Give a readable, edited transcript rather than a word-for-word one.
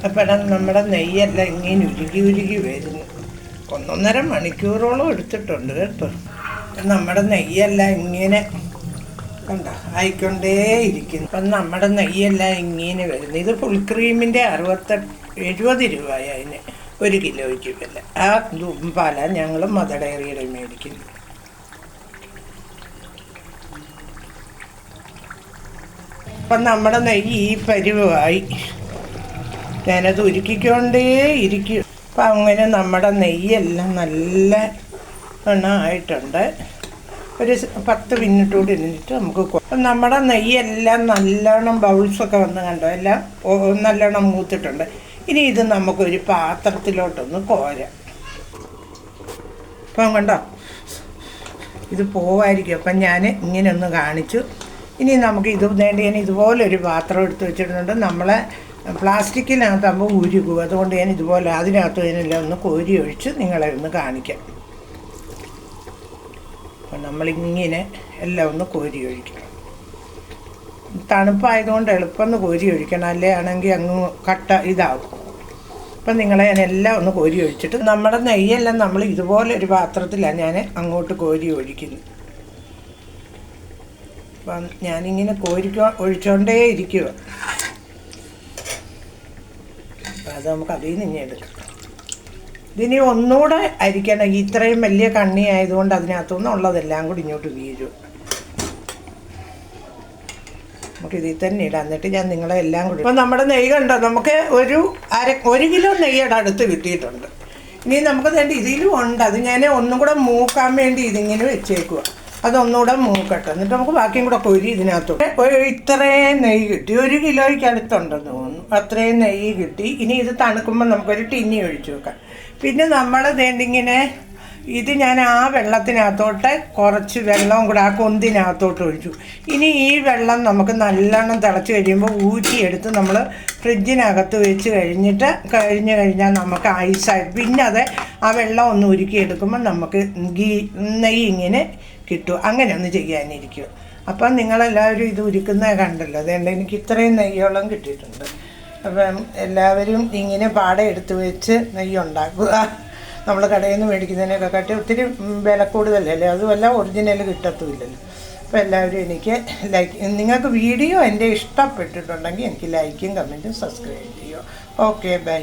അപ്പം നമ്മുടെ നെയ്യെല്ലാം ഇങ്ങനെ ഉരുകി ഉരുകി വരുന്നു. 1.5 മണിക്കൂറോളം എടുത്തിട്ടുണ്ട് കേട്ടോ. നമ്മുടെ നെയ്യെല്ലാം ഇങ്ങനെ കണ്ടോ ആയിക്കൊണ്ടേയിരിക്കുന്നു. അപ്പം നമ്മുടെ നെയ്യെല്ലാം ഇങ്ങനെ വരുന്നു. ഇത് ഫുൾ ക്രീമിൻ്റെ 70 രൂപയായി അതിന് 1 കിലോയ്ക്ക് വില. ആ പാല ഞങ്ങൾ മദർ ഡയറിയുടെ മേടിക്കുന്നു. അപ്പം നമ്മുടെ നെയ്യ് ഈ പരുവമായി. ഞാനത് ഉരുക്കിക്കൊണ്ടേ ഇരിക്കും. അപ്പം അങ്ങനെ നമ്മുടെ നെയ്യെല്ലാം നല്ല ആയിട്ടുണ്ട്. ഒരു 10 മിനിറ്റ് കൂടി ഇരുന്നിട്ട് നമുക്ക് അപ്പം നമ്മുടെ നെയ്യെല്ലാം നല്ലോണം ബൗൾസൊക്കെ വന്ന് കണ്ടോ, എല്ലാം നല്ലോണം മൂത്തിട്ടുണ്ട്. ഇനി ഇത് നമുക്കൊരു പാത്രത്തിലോട്ടൊന്ന് കോരാം. അപ്പം കണ്ടോ ഇത് പോവായിരിക്കും. അപ്പം ഞാൻ ഇങ്ങനെ ഒന്ന് കാണിച്ചു. ഇനി നമുക്ക് ഇത് വേണ്ടി ഞാൻ ഇതുപോലൊരു പാത്രം എടുത്ത് വെച്ചിട്ടുണ്ട്. നമ്മളെ പ്ലാസ്റ്റിക്കിനകത്താകുമ്പോൾ ഉരുകും. അതുകൊണ്ട് ഞാൻ ഇതുപോലെ അതിനകത്ത് ഇതിനെല്ലാം ഒന്ന് കോരി ഒഴിച്ച് നിങ്ങളെ ഒന്ന് കാണിക്കാം. അപ്പം നമ്മളിങ്ങനെ എല്ലാം ഒന്ന് കോരി ഒഴിക്കണം. തണുപ്പായതുകൊണ്ട് എളുപ്പം ഒന്ന് കോരി ഒഴിക്കണം, അല്ലേ ആണെങ്കിൽ അങ്ങ് കട്ട ഇതാവും. അപ്പം നിങ്ങളെ ഞാൻ എല്ലാം ഒന്ന് കോരി ഒഴിച്ചിട്ട് നമ്മുടെ നെയ്യെല്ലാം നമ്മൾ ഇതുപോലെ ഒരു പാത്രത്തിലാണ് ഞാൻ അങ്ങോട്ട് കോരി ഒഴിക്കുന്നത്. അപ്പം ഞാനിങ്ങനെ ഒഴിച്ചോണ്ടേ ഇരിക്കുക. അപ്പം അത് നമുക്ക് അതിൽ നിന്ന് ഇനി എടുക്കാം. ഇതിനി ഒന്നുകൂടെ അരിക്കണം. ഇത്രയും വലിയ കണ്ണി ആയതുകൊണ്ട് അതിനകത്തുനിന്ന് ഉള്ളതെല്ലാം കൂടി ഇങ്ങോട്ട് വീഴും. നമുക്കിതിൽ തന്നെ ഇടാം. എന്നിട്ട് ഞാൻ നിങ്ങളെ എല്ലാം കൂടി ഇപ്പം നമ്മുടെ നെയ്യ് കണ്ടോ, നമുക്ക് 1 കിലോ നെയ്യുടെ അടുത്ത് കിട്ടിയിട്ടുണ്ട്. ഇനി നമുക്ക് വേണ്ടി ഇതിലും ഉണ്ട്. അത് ഞാൻ ഒന്നും കൂടെ മൂക്കാൻ വേണ്ടി ഇതിങ്ങനെ വെച്ചേക്കുക. അതൊന്നുകൂടെ മൂക്കട്ടെ. എന്നിട്ട് നമുക്ക് ബാക്കിയും കൂടെ കോരി ഇതിനകത്തോട്ട്. ഇത്രയും നെയ്യ് കിട്ടി. 1 കിലോയ്ക്ക് അടുത്തുണ്ടെന്ന് തോന്നുന്നു. അത്രയും നെയ്യ് കിട്ടി. ഇനി ഇത് തണുക്കുമ്പോൾ നമുക്കൊരു ടിന്നി ഒഴിച്ചു വെക്കാം. പിന്നെ നമ്മൾ ഇങ്ങനെ ഇത് ഞാൻ ആ വെള്ളത്തിനകത്തോട്ട് കുറച്ച് വെള്ളവും കൂടെ ആ കൊന്തിനകത്തോട്ട് ഒഴിച്ചു. ഇനി ഈ വെള്ളം നമുക്ക് നല്ലോണം തിളച്ച് കഴിയുമ്പോൾ ഊറ്റിയെടുത്ത് നമ്മൾ ഫ്രിഡ്ജിനകത്ത് വെച്ച് കഴിഞ്ഞാൽ നമുക്ക് ഐസായി പിന്നെ അത് ആ വെള്ളം ഒന്ന് ഉരുക്കിയെടുക്കുമ്പോൾ നമുക്ക് നെയ്യ് ഇങ്ങനെ കിട്ടും. അങ്ങനെ ഒന്ന് ചെയ്യാനിരിക്കും. അപ്പം നിങ്ങളെല്ലാവരും ഇത് ഉരുക്കുന്നത് കണ്ടല്ലോ. അതുകൊണ്ട് എനിക്ക് ഇത്രയും നെയ്യോളം കിട്ടിയിട്ടുണ്ട്. അപ്പം എല്ലാവരും ഇങ്ങനെ പാട എടുത്ത് വെച്ച് നെയ്യ് ഉണ്ടാക്കുക. നമ്മൾ കടയിൽ നിന്ന് മേടിക്കുന്നതിനൊക്കെ കാട്ടി ഒത്തിരി വില കൂടുതലല്ലേ, അതുമല്ല ഒറിജിനൽ കിട്ടത്തുമില്ലല്ലോ. അപ്പോൾ എല്ലാവരും എനിക്ക് നിങ്ങൾക്ക് വീഡിയോ എൻ്റെ ഇഷ്ടപ്പെട്ടിട്ടുണ്ടെങ്കിൽ എനിക്ക് ലൈക്കും കമൻറ്റും സബ്സ്ക്രൈബ് ചെയ്യുക. Okay, by.